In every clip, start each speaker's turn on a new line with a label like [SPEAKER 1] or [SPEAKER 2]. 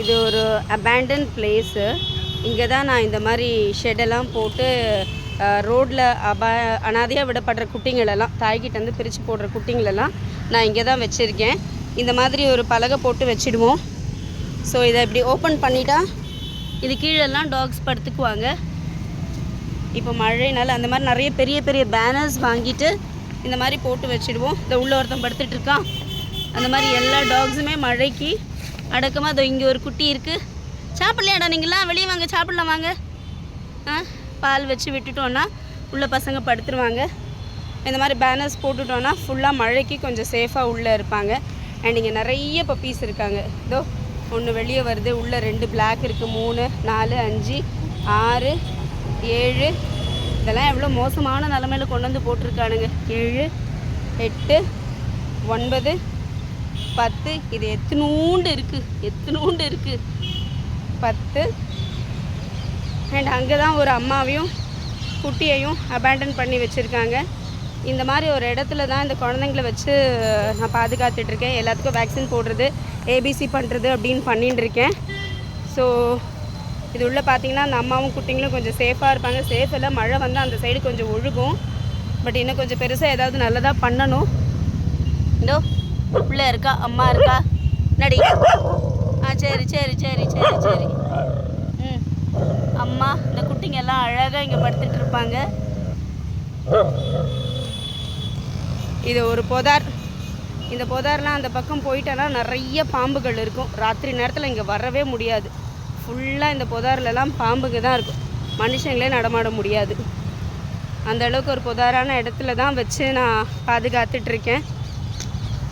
[SPEAKER 1] இது ஒரு abandon place. இங்கே தான் நான் இந்த மாதிரி ஷெட்டெல்லாம் போட்டு ரோட்டில் அனாதையாக விடப்படுற குட்டிங்களெல்லாம் தாய்கிட்டேருந்து பிரித்து போடுற குட்டிங்களெல்லாம் நான் இங்கே தான் வச்சுருக்கேன். இந்த மாதிரி ஒரு பலகை போட்டு வச்சுடுவோம். ஸோ இதை இப்படி ஓப்பன் பண்ணிட்டா இது கீழெல்லாம் டாக்ஸ் படுத்துக்குவாங்க. இப்போ மழைனால அந்த மாதிரி நிறைய பெரிய பெரிய பேனர்ஸ் வாங்கிட்டு இந்த மாதிரி போட்டு வச்சுடுவோம். இந்த உள்ள ஒருத்தன் படுத்துட்டு இருக்கான். அந்த மாதிரி எல்லா டாக்ஸுமே மழைக்கு அடக்கமாக அதோ இங்கே ஒரு குட்டி இருக்குது. சாப்பிட்லையாடா நீங்களாம்? வெளியே வாங்க, சாப்பிட்லாம் வாங்க. பால் வச்சு விட்டுட்டோன்னா உள்ள பசங்க படுத்துருவாங்க. இந்த மாதிரி பேனர்ஸ் போட்டுட்டோன்னா ஃபுல்லாக மழைக்கு கொஞ்சம் சேஃபாக உள்ளே இருப்பாங்க. அண்ட் இங்கே நிறைய பப்பீஸ் இருக்காங்க. இதோ ஒன்று வெளியே வருது. உள்ளே 2 பிளாக் இருக்குது. 3 4 5 6 7. இதெல்லாம் எவ்வளோ மோசமான நிலமையில கொண்டு வந்து போட்டிருக்கானுங்க. 7 8 9 10. இது எத்தனூண்டு இருக்குது 10. அண்ட் அங்கே தான் ஒரு அம்மாவையும் குட்டியையும் அபேண்டன் பண்ணி வச்சுருக்காங்க. இந்த மாதிரி ஒரு இடத்துல தான் இந்த குழந்தைங்கள வச்சு நான் பாதுகாத்துட்ருக்கேன். எல்லாத்துக்கும் வேக்சின் போடுறது, ஏபிசி பண்ணுறது அப்படின்னு பண்ணிட்டு இருக்கேன். ஸோ இது உள்ளே பார்த்தீங்கன்னா அந்த அம்மாவும் குட்டிங்களும் கொஞ்சம் சேஃபாக இருப்பாங்க. சேஃப் இல்லை, மழை வந்து அந்த சைடு கொஞ்சம் ஒழுகும். பட் இன்னும் கொஞ்சம் பெருசாக ஏதாவது நல்லதாக பண்ணணும். இதோ பிள்ளை இருக்கா, அம்மா இருக்கா, நடி. சரி சரி சரி சரி சரி. அம்மா இந்த குட்டிங்க எல்லாம் அழகாக இங்கே படுத்துட்டு இருப்பாங்க. இது ஒரு பொதார். இந்த பொதார்லாம் அந்த பக்கம் போயிட்டோன்னா நிறைய பாம்புகள் இருக்கும். ராத்திரி நேரத்தில் இங்கே வரவே முடியாது. ஃபுல்லாக இந்த பொதார்லலாம் பாம்புங்க தான் இருக்கும். மனுஷங்களே நடமாட முடியாது. அந்த அளவுக்கு ஒரு பொதாரான இடத்துல தான் வச்சு நான் பாதுகாத்துட்ருக்கேன்.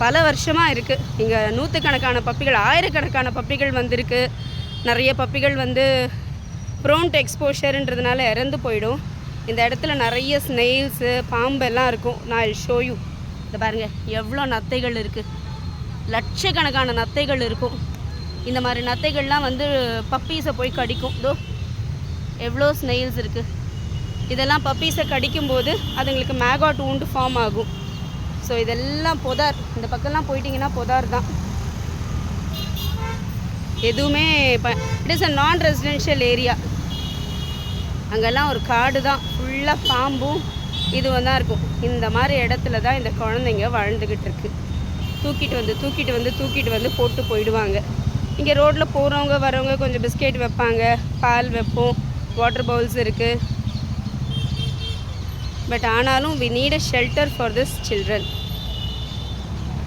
[SPEAKER 1] பல வருஷமாக இருக்குது. இங்கே 100கணக்கான பப்பிகள், 1000கணக்கான பப்பிகள் வந்திருக்கு. நிறைய பப்பிகள் வந்து ப்ரோன் டு எக்ஸ்போஷர்ன்றதுனால இறந்து போயிடும். இந்த இடத்துல நிறைய ஸ்னெயில்ஸு, பாம்பெல்லாம் இருக்கும். நான் ஷோயூ. இதை பாருங்கள் எவ்வளோ நத்தைகள் இருக்குது. லட்சக்கணக்கான நத்தைகள் இருக்கும். இந்த மாதிரி நத்தைகள்லாம் வந்து பப்பீஸை போய் கடிக்கும். இதோ எவ்வளோ ஸ்னெயில்ஸ் இருக்குது. இதெல்லாம் பப்பீஸை கடிக்கும்போது அதுங்களுக்கு மேகாட் ஊண்டு ஃபார்ம் ஆகும். ஸோ இதெல்லாம் பொதார். இந்த பக்கம்லாம் போயிட்டிங்கன்னா பொதார் தான். எதுவுமே இப்போ இட் இஸ் அ நான் ரெசிடென்ஷியல் ஏரியா. அங்கெல்லாம் ஒரு காடு தான். ஃபுல்லாக பாம்பும் இதுவும் தான் இருக்கும். இந்த மாதிரி இடத்துல தான் இந்த குழந்தைங்க வாழ்ந்துக்கிட்டு இருக்கு. தூக்கிட்டு வந்து போட்டு போயிடுவாங்க. இங்கே ரோட்டில் போகிறவங்க வரவங்க கொஞ்சம் பிஸ்கெட் வைப்பாங்க, பால் வைப்போம், வாட்டர் பவுல்ஸ் இருக்குது. பட் ஆனாலும் we need a shelter for this children.